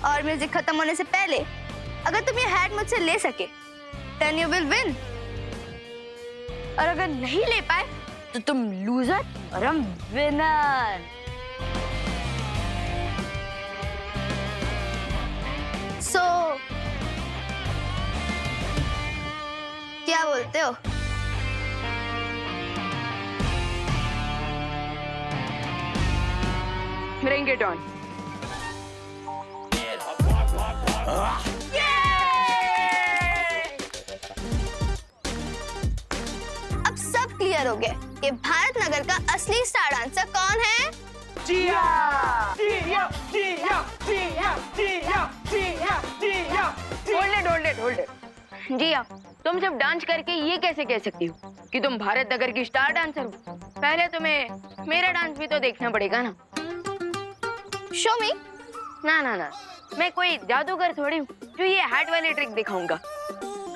और म्यूजिक खत्म होने से पहले अगर तुम ये हैट मुझसे ले सके then you will win। और अगर नहीं ले पाए तो तुम लूजर और हम विनर। सो क्या बोलते हो? Bring it on। अब सब क्लियर हो गया कि भारत नगर का असली स्टार डांसर कौन है? जिया जिया जिया जिया जिया जिया जिया। hold it। जिया, तुम सिर्फ डांस करके ये कैसे कह सकती हो कि तुम भारत नगर की स्टार डांसर हो? पहले तुम्हें मेरा डांस भी तो देखना पड़ेगा ना। शो मी। ना, मैं कोई जादूगर थोड़ी हूँ जो ये हैट वाली ट्रिक दिखाऊंगा।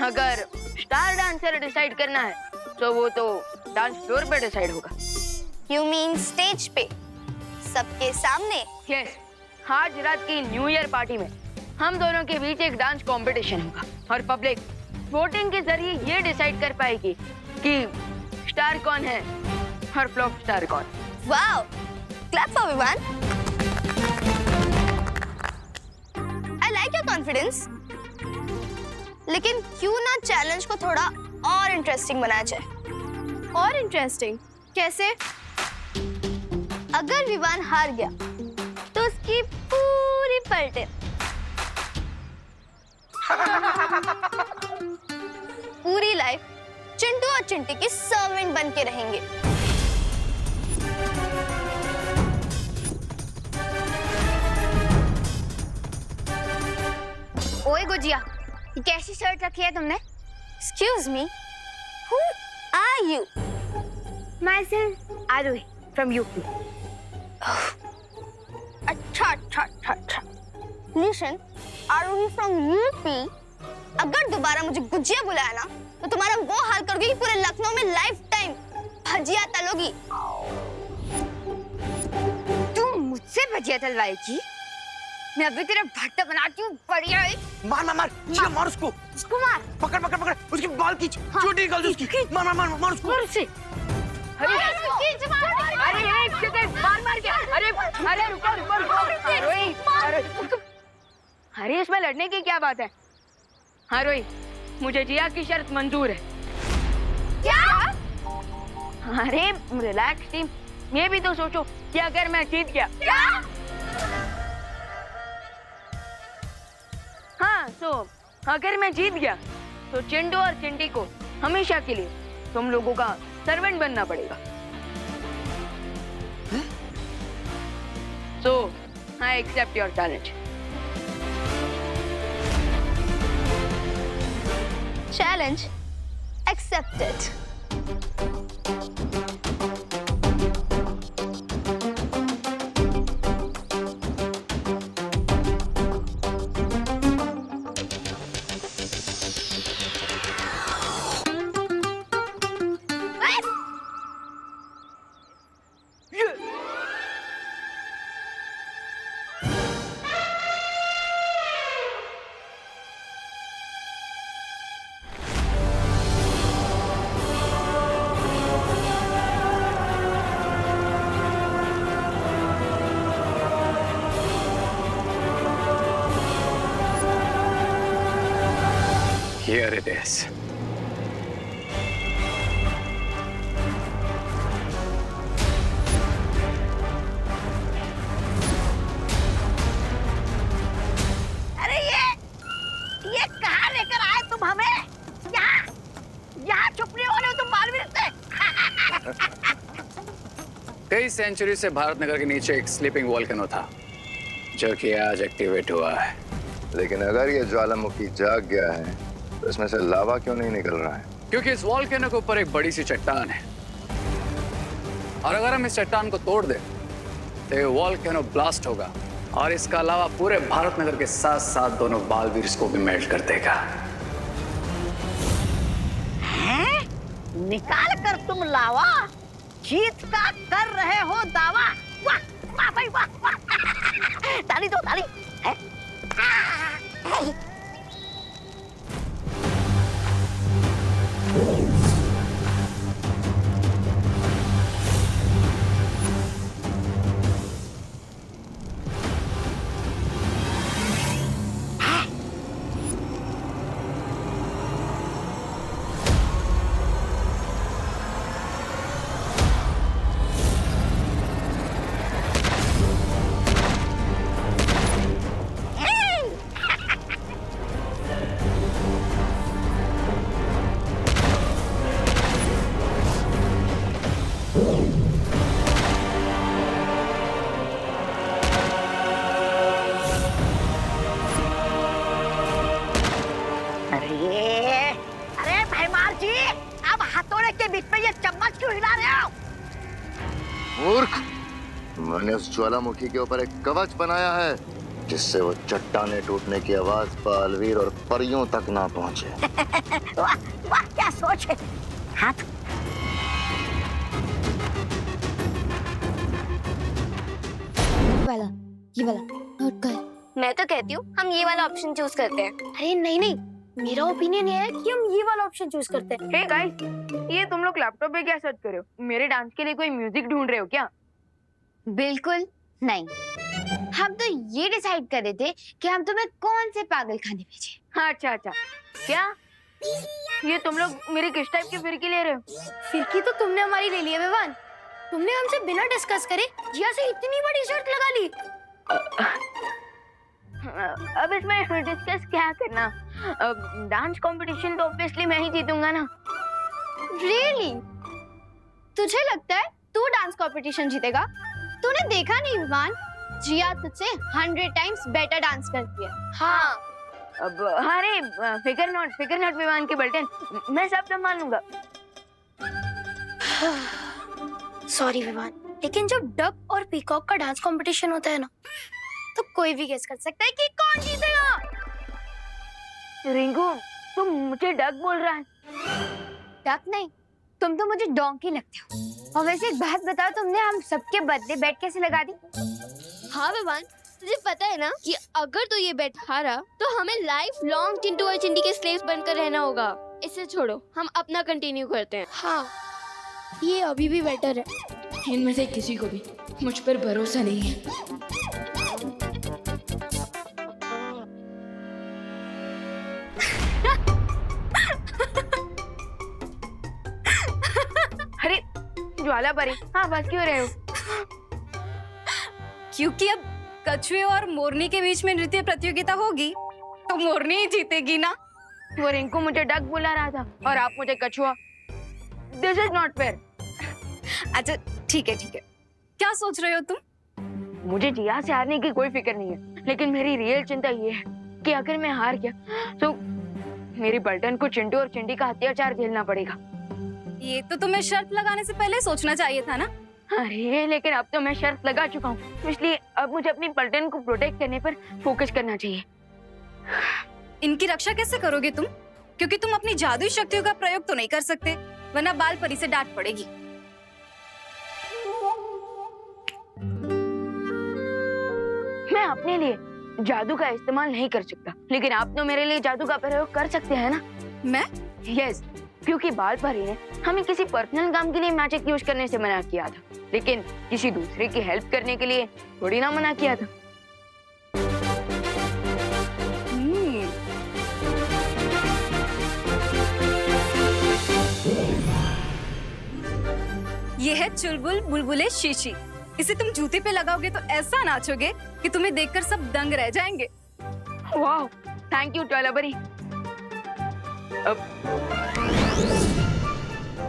अगर स्टार डांसर डिसाइड करना है तो वो तो डांस फ्लोर पे डिसाइड होगा। You mean स्टेज पे सबके सामने? यस, आज रात की न्यू ईयर पार्टी में हम दोनों के बीच एक डांस कंपटीशन होगा और पब्लिक वोटिंग के जरिए ये डिसाइड कर पाएगी कि स्टार कौन है और फ्लॉप स्टार कौन। Wow, clap for Vivaan. I like your confidence. लेकिन क्यों ना चैलेंज को थोड़ा और इंटरेस्टिंग बनाया जाए? और इंटरेस्टिंग कैसे? अगर विवान हार गया तो उसकी पूरी पलटे पूरी लाइफ चिंटू और चिंटी की सर्वेंट बन के रहेंगे। ओए गुजिया, ये कैसी शर्ट रखी है तुमने? Excuse me, who are you? Myself, Arohi from UP। अच्छा। Listen, Arohi from UP। अगर दोबारा मुझे गुजिया बुलाया ना तो तुम्हारा वो हाल करोगे कि पूरे लखनऊ में लाइफ टाइम भजिया तलोगी। तुम मुझसे भजिया तलवाएगी? मैं अभी तेरा भट्टा बनाती हूँ। बढ़िया है। मार जिया, मार उसको। उसको मार। पकड़ उसकी बाल खींच, चोटी निकाल दे उसकी। मार उसको। मार उसे। अरे एक सेकंड, मार क्या? अरे रुको। अरे इसमें लड़ने की क्या बात है? हाँ रोही, मुझे जिया की शर्त मंजूर है। क्या? अरे रिलैक्स टीम, ये भी तो सोचो कि अगर मैं जीत गया। क्या? हाँ, अगर मैं जीत गया तो चिंटू और चिंटी को हमेशा के लिए तुम लोगों का सर्वेंट बनना पड़ेगा। So, I accept your challenge। Challenge accepted। Here it is। अरे ये कहाँ लेकर आए तुम हमें? यहाँ छुपने वाले हो तुम बालवीर से। कई सेंचुरी से भारत नगर के नीचे एक स्लीपिंग वोल्केनो था जो कि आज एक्टिवेट हुआ है। लेकिन अगर ये ज्वालामुखी जाग गया है तो इसमें से लावा क्यों नहीं निकल रहा है? क्योंकि इस वोल्केनो के ऊपर एक बड़ी सी चट्टान है और अगर हम इस चट्टान को तोड़ दें तो ये वोल्केनो ब्लास्ट होगा और इसका अलावा पूरे भारत नगर के साथ साथ दोनों बालवीर को भी मेल्ट कर देगा। निकाल कर तुम लावा, जीत का कर रहे हो दावा। वाह वाह भाई वाह। ताली दो ताली। मूर्ख, मैंने उस ज्वालामुखी के ऊपर एक कवच बनाया है जिससे वो चट्टाने टूटने की आवाज बालवीर और परियों तक ना पहुंचे। वाह वाह, क्या सोच है। हाथ ये वाला नोट कर। मैं तो कहती हूँ हम ये वाला ऑप्शन चूज करते हैं। अरे नहीं नहीं, मेरा ओपिनियन ये है कि हम ये वाला ऑप्शन चूज करते हैं। हे गाइस, ये तुम लोग लैपटॉप पे क्या सर्च कर रहे हो? मेरे डांस के लिए कोई म्यूजिक ढूंढ रहे हो क्या? बिल्कुल नहीं, हम तो ये डिसाइड कर रहे थे कि हम तुम्हें कौन से पागल खाने भेजे। हाँ, अच्छा अच्छा। क्या ये तुम लोग मेरी किस टाइप की फिरकी ले रहे हो? फिरकी तो तुमने हमारी ले ली है विवान। तुमने हमसे बिना डिस्कस करे जिया से इतनी बड़ी शर्त लगा ली। अब इसमें डिस्कस क्या करना? डांस कंपटीशन तो ऑब्वियसली मैं ही जीतूंगा ना। रियली? तुझे लगता है तू डांस कंपटीशन जीतेगा? तूने देखा नहीं विवान, जिया तुझसे 100 टाइम्स बेटर डांस करती है। हाँ। अब अरे फिकर नॉट विमान के बल्टन, मैं सब संभाल लूंगा। सॉरी विवान, लेकिन जब डक और पीकॉक का डांस कंपटीशन होता है ना, तो कोई भी गेस कर सकता है कि कौन जीतेगा। रिंकू, तुम मुझे डक बोल रहा है? डक नहीं, तुम तो मुझे डोंकी लगते हो। और वैसे एक बात बताओ, तुमने हम सबके बर्थडे बेट कैसे लगा दी? हाँ विवान, तुझे पता है ना कि अगर तू ये बेट हारा तो हमें लाइफ लॉन्ग चिंटू और चिंटी के स्लेव्स बनकर रहना होगा। इसे छोड़ो, हम अपना कंटिन्यू करते हैं। हाँ, ये अभी भी बेटर है। इनमें से किसी को भी मुझ पर भरोसा नहीं है। अरे ज्वाला परी, हाँ बस क्यों रहे हो? क्योंकि अब कछुए और मोरनी के बीच में नृत्य प्रतियोगिता होगी तो मोरनी ही जीतेगी ना। वो रिंकू मुझे डक बुला रहा था और आप मुझे कछुआ। This is not fair. अच्छा ठीक है, क्या सोच रहे हो तुम? मुझे जिया से हारने की कोई फिक्र नहीं है, लेकिन मेरी रियल चिंता ये है कि अगर मैं हार गया तो मेरी पलटन को चिंटू और चिंटी का अत्याचार झेलना पड़ेगा। ये तो तुम्हें शर्त लगाने से पहले सोचना चाहिए था ना। अरे लेकिन अब तो मैं शर्त लगा चुका हूँ, इसलिए अब मुझे अपनी पलटन को प्रोटेक्ट करने पर फोकस करना चाहिए। इनकी रक्षा कैसे करोगे तुम? क्योंकि तुम अपनी जादुई शक्तियों का प्रयोग तो नहीं कर सकते, वरना बाल परी से डांट पड़ेगी। मैं अपने लिए जादू का इस्तेमाल नहीं कर सकता, लेकिन आप तो मेरे लिए जादू का प्रयोग कर सकते हैं ना? मैं? यस, क्योंकि बाल परी ने हमें किसी पर्सनल काम के लिए मैजिक यूज करने से मना किया था, लेकिन किसी दूसरे की हेल्प करने के लिए थोड़ी ना मना किया था। ये है चुलबुल बुलबुले शीशी। इसे तुम जूते पे लगाओगे तो ऐसा नाचोगे कि तुम्हें देखकर सब दंग रह जाएंगे। वाह, थैंक यू ज्वाला परी। अब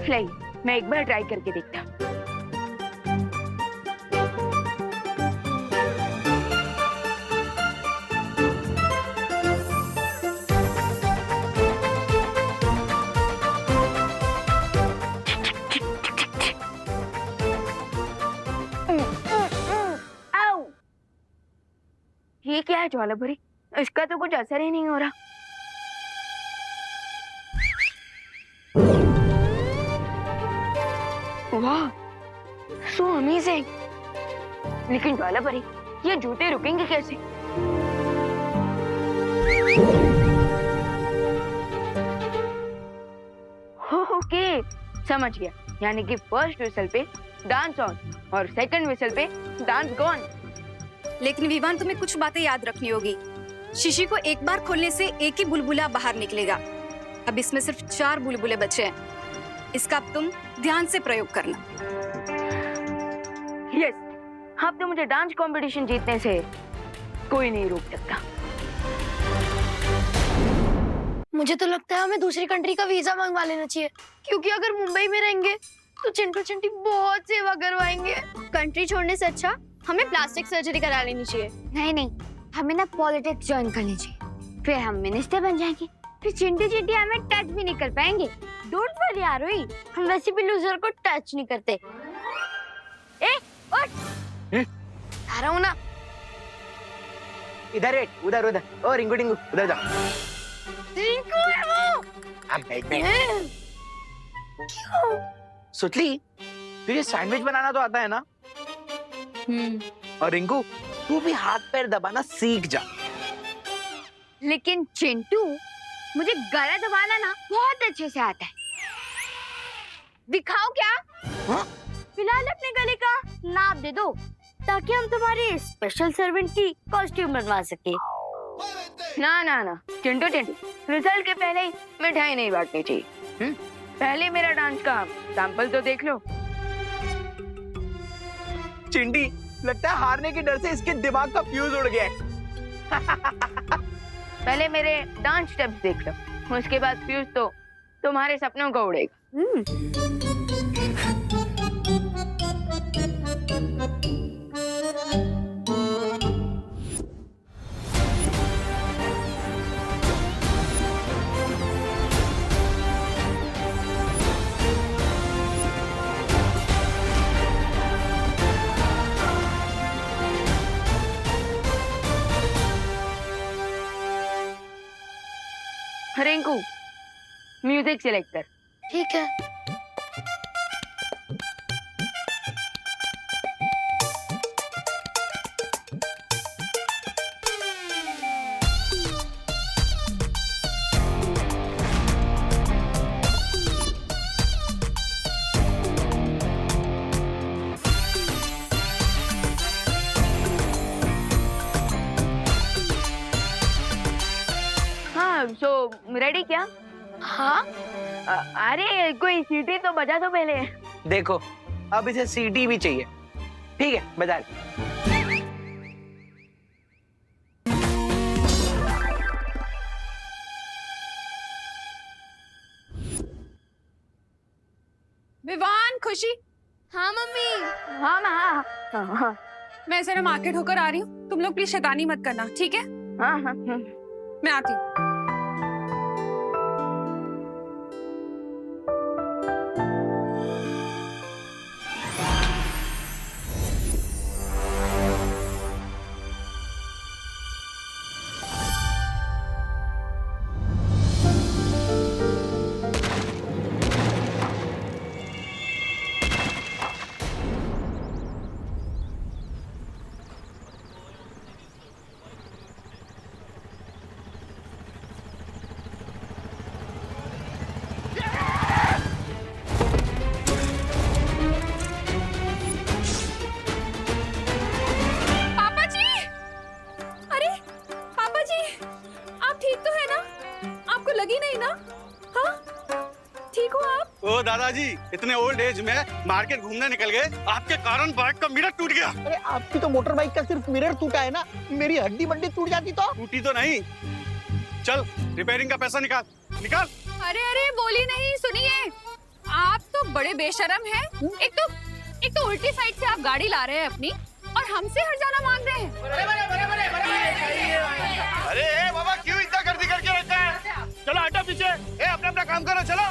लाइए, मैं एक बार ट्राई करके देखता हूँ। ये क्या है ज्वाला परी? इसका तो कुछ असर ही नहीं हो रहा। वाह, सो अमेजिंग। लेकिन ज्वाला परी, ये जूते रुकेंगे कैसे? ओके, समझ गया। यानी कि फर्स्ट विसल पे डांस ऑन और सेकंड विसल पे डांस गॉन। लेकिन विवान, तुम्हें कुछ बातें याद रखनी होगी। शीशी को एक बार खोलने से एक ही बुलबुला बाहर निकलेगा। अब इसमें सिर्फ 4 बुलबुले बचे हैं। इसका अब तुम ध्यान से प्रयोग करना। यस, अब तो मुझे डांस कंपटीशन जीतने से कोई नहीं रोक सकता। मुझे तो लगता है हमें दूसरी कंट्री का वीजा मंगवा लेना चाहिए, क्योंकि अगर मुंबई में रहेंगे तो चिंटू चिंटी बहुत सेवा करवाएंगे। कंट्री छोड़ने से अच्छा हमें प्लास्टिक सर्जरी करा लेनी चाहिए। नहीं, हमें ना पॉलिटिक्स ज्वाइन करनी चाहिए, फिर हम मिनिस्टर बन जाएंगे, फिर चिंटू चिंटी हमें टच भी नहीं कर पाएंगे। डोंट वरी आरोही, हम वैसे भी लूजर को टच नहीं करते। ए, उठ। आ रहा हूँ ना। इधर बैठ, उधर उधर। ओ रिंकू टिंकू, उधर जा। रिंकू है वो। अब बैठ। सुतली, तुझे सैंडविच बनाना तो आता है ना? और रिंकू, तू भी हाथ पैर दबाना सीख जा। लेकिन चिंटू, मुझे गला दबाना ना बहुत अच्छे से आता है। दिखाओ क्या? हाँ? फिलहाल अपने गले का नाप दे दो ताकि हम तुम्हारे स्पेशल सर्वेंट की कॉस्ट्यूम बनवा सके। ना ना ना चिंटू चिंटू, रिजल्ट के पहले ही मिठाई नहीं बांटनी चाहिए। पहले मेरा डांस का सैंपल तो देख लो। चिंटी, लगता है हारने के डर से इसके दिमाग का फ्यूज उड़ गया है। पहले मेरे डांस स्टेप्स देख लो, उसके बाद फ्यूज तो तुम्हारे सपनों का उड़ेगा। रिंकू, म्यूजिक सिलेक्ट कर। ठीक है। हाँ, सो रेडी क्या? हाँ, अरे कोई सीटी तो बजा दो पहले। देखो, अब इसे सीटी भी चाहिए। ठीक है, बजा ले। विवान, खुशी, हाँ मम्मी। हाँ हाँ हाँ हाँ मैं जरा मार्केट होकर आ रही हूँ। तुम लोग प्लीज शैतानी मत करना, ठीक है? हाँ हाँ। मैं आती हूँ। लगी नहीं ना? हाँ, ठीक हो आप? ओ दादाजी, इतने ओल्ड एज में मार्केट घूमने निकल गए, आपके कारण बाइक का मिरर टूट गया। अरे आपकी तो मोटर बाइक का सिर्फ मिरर टूटा है ना, मेरी हड्डी बड्डी टूट जाती तो। टूटी तो नहीं। चल रिपेयरिंग का पैसा निकाल निकाल। अरे अरे बोली नहीं, सुनिए, आप तो बड़े बेशरम हैं। एक तो उल्टी साइड से आप गाड़ी ला रहे हैं अपनी और हमसे हर्जाना मांग रहे हैं। अरे बाबा क्यों इतना गर्दी करके रखा है? चलो हटो पीछे, अपना अपना काम करो, चलो।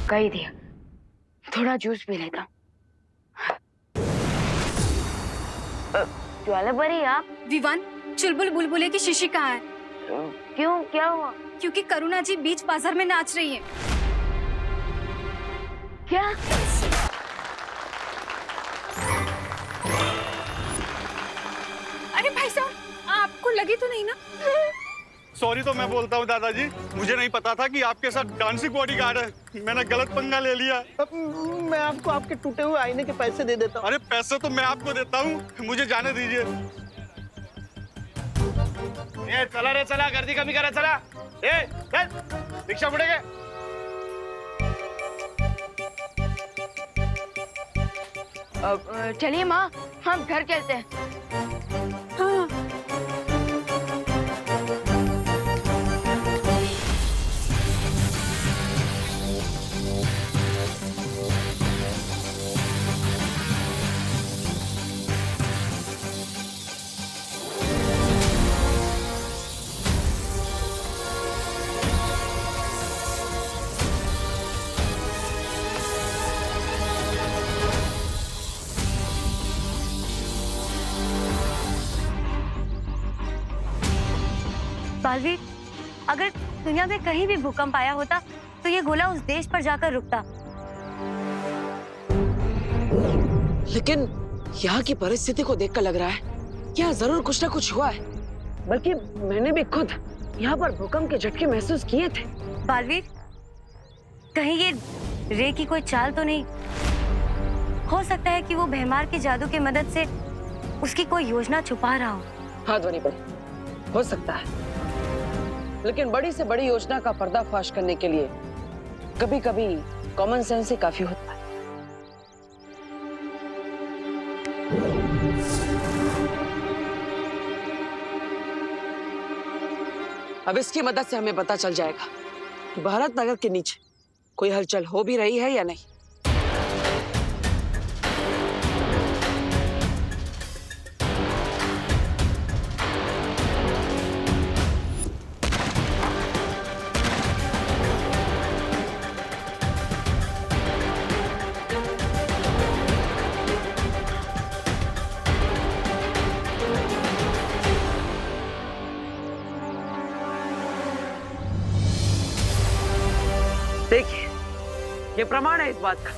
कही दिया, थोड़ा जूस पी लेता। ज्वाला परी आप? विवान, चुलबुल बुलबुले की शीशी कहाँ है? क्यों, क्या हुआ? क्योंकि करुणा जी बीच बाजार में नाच रही है। क्या? अरे भाई साहब, आपको लगी तो नहीं ना? सॉरी तो मैं बोलता हूँ दादाजी, मुझे नहीं पता था कि आपके साथ डांसिंग बॉडीगार्ड है। मैंने गलत पंगा ले लिया। मैं आपको आपके टूटे हुए आईने के पैसे दे देता हूँ। अरे पैसे तो मैं आपको देता हूँ, मुझे जाने दीजिए। ये चला रे चला, गर्दी कमी करा, चला। चल रिक्शा मुड़ेगे। चलिए माँ, हम घर चलते हैं। हाँ। बालवीर, अगर दुनिया में कहीं भी भूकंप आया होता तो ये गोला उस देश पर जाकर रुकता। लेकिन यहाँ की परिस्थिति को देखकर लग रहा है यहाँ जरूर कुछ ना कुछ हुआ है। बल्कि मैंने भी खुद यहाँ पर भूकंप के झटके महसूस किए थे। बालवीर, कहीं ये रे की कोई चाल तो नहीं? हो सकता है कि वो भैमार के जादू की मदद से उसकी कोई योजना छुपा रहा हो। हाँ ध्वनि परी, हो सकता है। लेकिन बड़ी से बड़ी योजना का पर्दाफाश करने के लिए कभी कभी कॉमन सेंस ही काफी होता है। अब इसकी मदद से हमें पता चल जाएगा कि भारत नगर के नीचे कोई हलचल हो भी रही है या नहीं। देखिए, ये प्रमाण है इस बात का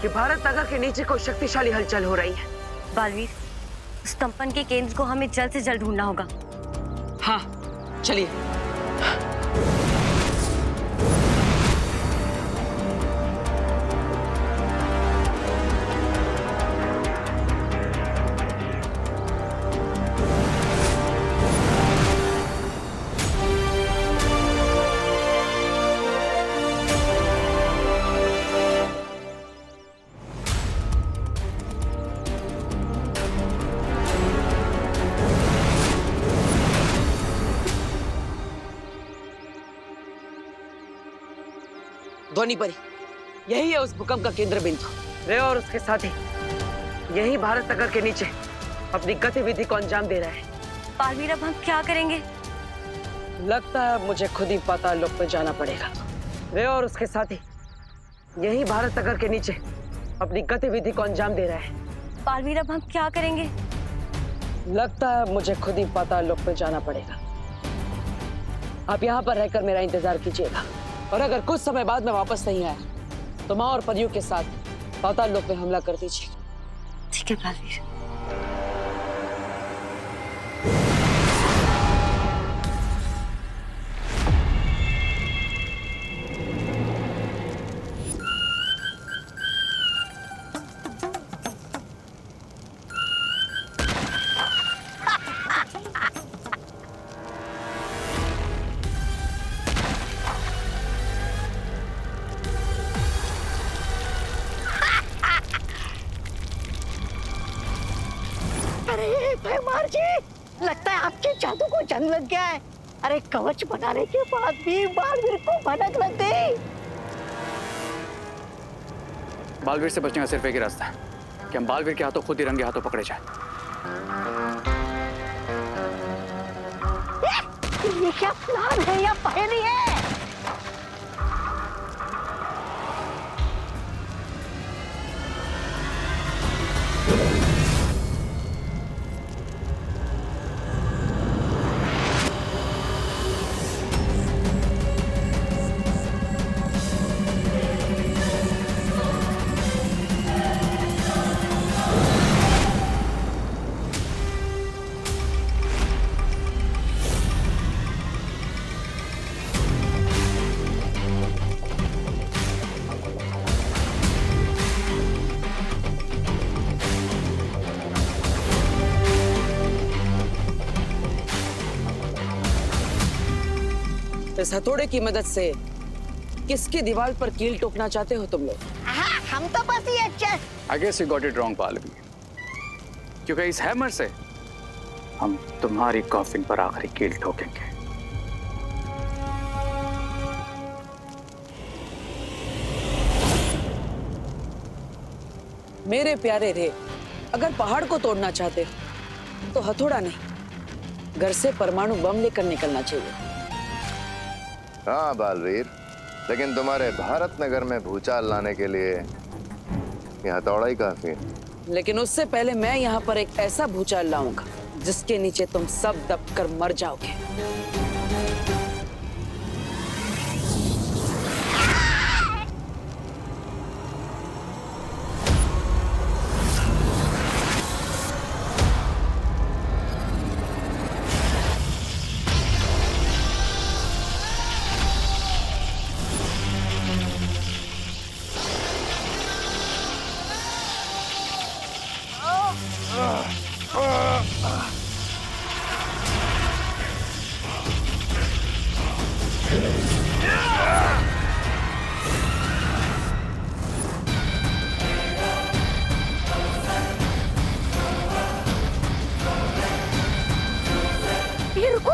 कि भारत नगर के नीचे कोई शक्तिशाली हलचल हो रही है। बालवीर, उस कंपन के केंद्र को हमें जल्द से जल्द ढूंढना होगा। हाँ, चलिए। ध्वनि परी, यही है उस भूकंप का केंद्र बिंदु। रे और उसके साथी यही भारत नगर के नीचे अपनी गतिविधि को अंजाम दे रहे हैं। बालवीर, अब हम क्या करेंगे? लगता है मुझे खुद ही पाताल लोक में जाना पड़ेगा। रे और उसके साथी यही भारत नगर के नीचे अपनी गतिविधि को अंजाम दे रहे हैं। बालवीर, अब हम क्या करेंगे? लगता है मुझे खुद ही पाताल लोक में जाना पड़ेगा। आप यहाँ पर रहकर मेरा इंतजार कीजिएगा, और अगर कुछ समय बाद में वापस नहीं आया तो माँ और परियों के साथ पाताल लोक में हमला कर दीजिए। ठीक है बालवीर। भैमार जी, लगता है आपके जादू को जंग लग गया है। अरे कवच बनाने के बाद भी बालवीर को भनक लग गई। बालवीर से बचने का सिर्फ एक ही रास्ता है कि हम बालवीर के हाथों खुद ही रंगे हाथों पकड़े जाए। ये क्या प्लान है या पहेली है? इस हथौड़े की मदद से किसकी दीवार पर कील ठोकना चाहते हो तुम लोग? हाँ, हम तो बस ये अच्छा। I guess you got it wrong, Baalveer, क्योंकि इस हैमर से हम तुम्हारी कॉफिन पर आखिरी कील ठोकेंगे। मेरे प्यारे रे, अगर पहाड़ को तोड़ना चाहते हो तो हथौड़ा नहीं, घर से परमाणु बम लेकर निकलना चाहिए। हाँ बालवीर, लेकिन तुम्हारे भारत नगर में भूचाल लाने के लिए ये हथौड़ा ही काफी है। लेकिन उससे पहले मैं यहाँ पर एक ऐसा भूचाल लाऊंगा जिसके नीचे तुम सब दबकर मर जाओगे। ये रुको।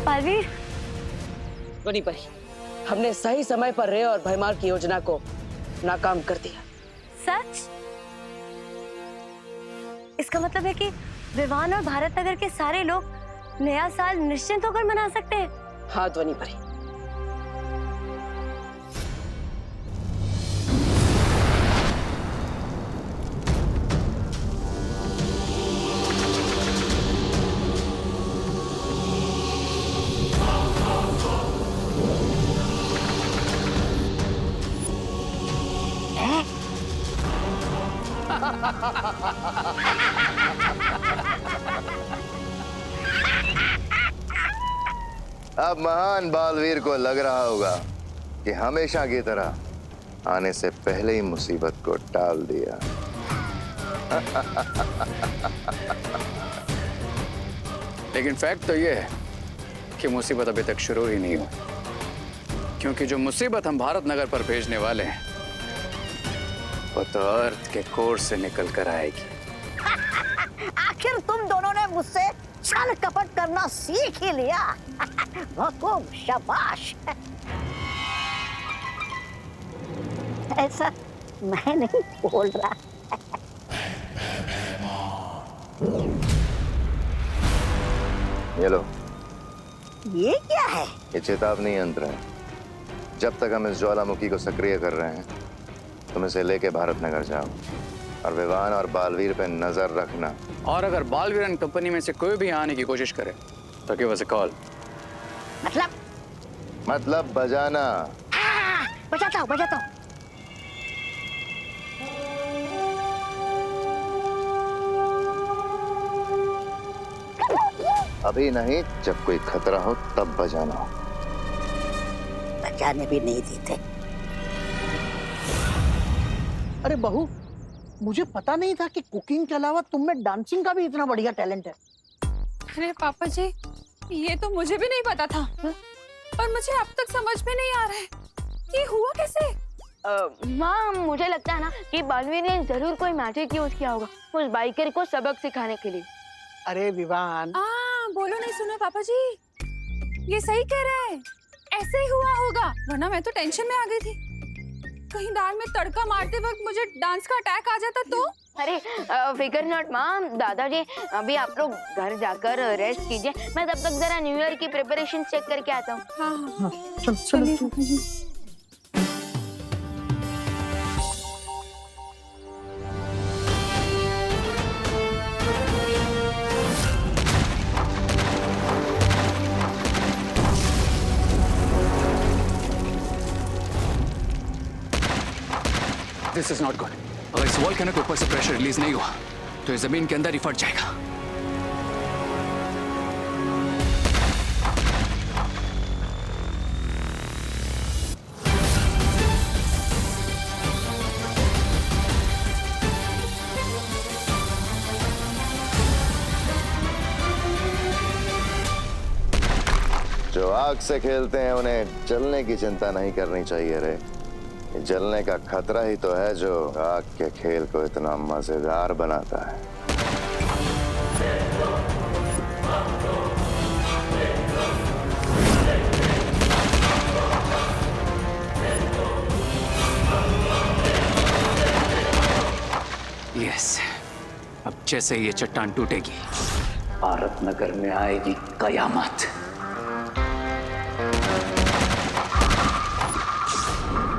पालवीर, वनी परी, हमने सही समय पर रे और भयमार की योजना को नाकाम कर दिया। सच? इसका मतलब है कि विवान और भारत नगर के सारे लोग नया साल निश्चिंत होकर मना सकते हैं। हाँ ध्वनि परी। अब महान बालवीर को लग रहा होगा कि हमेशा की तरह आने से पहले ही मुसीबत को टाल दिया। लेकिन फैक्ट तो ये है कि मुसीबत अभी तक शुरू ही नहीं हुई, क्योंकि जो मुसीबत हम भारत नगर पर भेजने वाले हैं वो तो अर्थ के कोर से निकल कर आएगी। आखिर तुम दोनों ने मुझसे छल कपट करना सीख ही लिया। खूब शाबाश। ऐसा मैं नहीं बोल रहा। ये लो, ये क्या है? ये चेतावनी यंत्र है। जब तक हम इस ज्वालामुखी को सक्रिय कर रहे हैं तुम इसे लेके भारत नगर जाओ और विवान और बालवीर पे नजर रखना। और अगर बालवीर एंड कंपनी में से कोई भी आने की कोशिश करे तो गिव अस अ कॉल। मतलब बजाना। बजाता हूँ, बजाता हूँ। अभी नहीं, जब कोई खतरा हो तब बजाना हो। बजाने भी नहीं देते। अरे बहू, मुझे पता नहीं था कि कुकिंग के अलावा तुम में डांसिंग का भी इतना बढ़िया टैलेंट है। अरे पापा जी, ये तो मुझे भी नहीं पता था। और मुझे अब तक समझ में नहीं आ रहा है कि हुआ कैसे। माँ, मुझे लगता है ना कि बालवीर ने जरूर कोई मैजिक यूज किया होगा उस बाइकर को सबक सिखाने के लिए। अरे विवान, बोलो नहीं सुना पापा जी, ये सही कह रहे हैं। ऐसे ही हुआ होगा, वरना मैं तो टेंशन में आ गई थी। कहीं दाल में तड़का मारते वक्त मुझे डांस का अटैक आ जाता तो। अरे फिकर नॉट माँ, दादाजी अभी आप लोग घर जाकर रेस्ट कीजिए, मैं तब तक जरा न्यू ईयर की प्रिपरेशन चेक करके आता हूँ। हाँ, चलिए। This is not good. अगर इस वॉल्केनो के ऊपर से प्रेशर रिलीज नहीं हुआ तो ये जमीन के अंदर ही फट जाएगा। जो आग से खेलते हैं उन्हें जलने की चिंता नहीं करनी चाहिए रे। ये जलने का खतरा ही तो है जो आग के खेल को इतना मजेदार बनाता है। यस, अब जैसे ये चट्टान टूटेगी भारत नगर में आएगी कयामत।